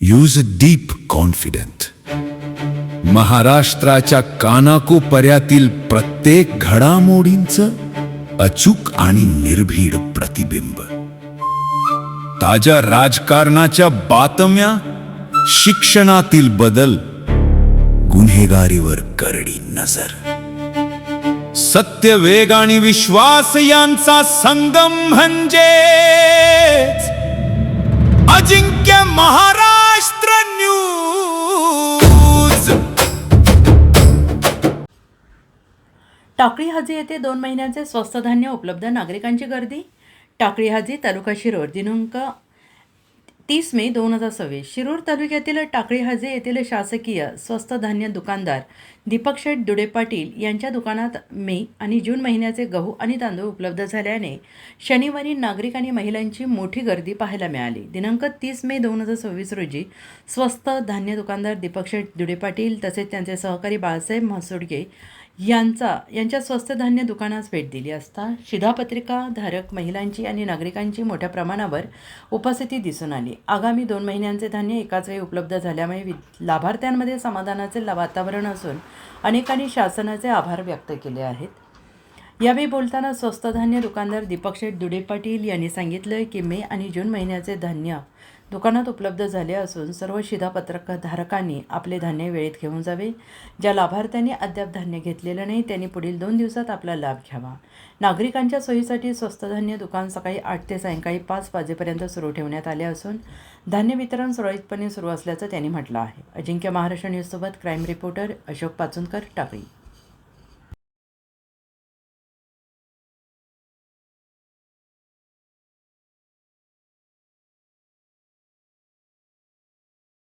Use deep confident. महाराष्ट्राच्या कानाकोपऱ्यातील प्रत्येक घडामोडींचं अचूक आणि निर्भीड प्रतिबिंब. ताज्या राजकारणाच्या बातम्या, शिक्षणातील बदल, गुन्हेगारीवर करडी नजर. सत्य, वेग आणि विश्वास यांचा संगम म्हणजे अजिंक्य महाराष्ट्र न्यूज. टाकळी हाजी येथे 2 महिन्यांचे स्वस्त धान्य उपलब्ध. नागरिकांची गर्दी. टाकळी हाजी, तालुका शिरूर. दिनांक 30 मे 2026. शिरूर तालुक्यातील टाकळी हाजी येथील शासकीय स्वस्त धान्य दुकानदार दीपक शेठ दुडे पाटील यांच्या दुकानात मे आणि जून महिन्याचे गहू आणि तांदूळ उपलब्ध झाल्याने शनिवारी नागरिक आणि महिलांची मोठी गर्दी पाहायला मिळाली. दिनांक 30 मे 2026 रोजी स्वस्त धान्य दुकानदार दीपक शेठ दुडे पाटील तसेच त्यांचे सहकारी बाळासाहेब म्हसोडगे यांच्या स्वस्त धान्य दुकानास भेट दिली असता शिधापत्रिका धारक महिलांची आणि नागरिकांची मोठ्या प्रमाणावर उपस्थिती दिसून आली. आगामी 2 महिन्यांचे धान्य एकाच वेळी उपलब्ध झाल्यामुळे लाभार्थ्यांमध्ये समाधानाचे वातावरण असून अनेकांनी शासनाचे आभार व्यक्त केले आहेत. यावेळी बोलताना स्वस्त धान्य दुकानदार दीपक शेठ दुडे पाटील यांनी सांगितलं की मे आणि जून महिन्याचे धान्य दुकानात उपलब्ध झाले असून सर्व शिधापत्रक धारकांनी आपले धान्य वेळेत घेऊन जावे. ज्या लाभार्थ्यांनी अद्याप धान्य घेतलेलं नाही त्यांनी पुढील 2 दिवसात आपला लाभ घ्यावा. नागरिकांच्या सोयीसाठी स्वस्त धान्य दुकान सकाळी 8 ते सायंकाळी 5 वाजेपर्यंत सुरू ठेवण्यात आले असून धान्य वितरण सुरळीतपणे सुरू असल्याचं त्यांनी म्हटलं आहे. अजिंक्य महाराष्ट्र न्यूजसोबत क्राईम रिपोर्टर अशोक पाचुनकर, टाकळी.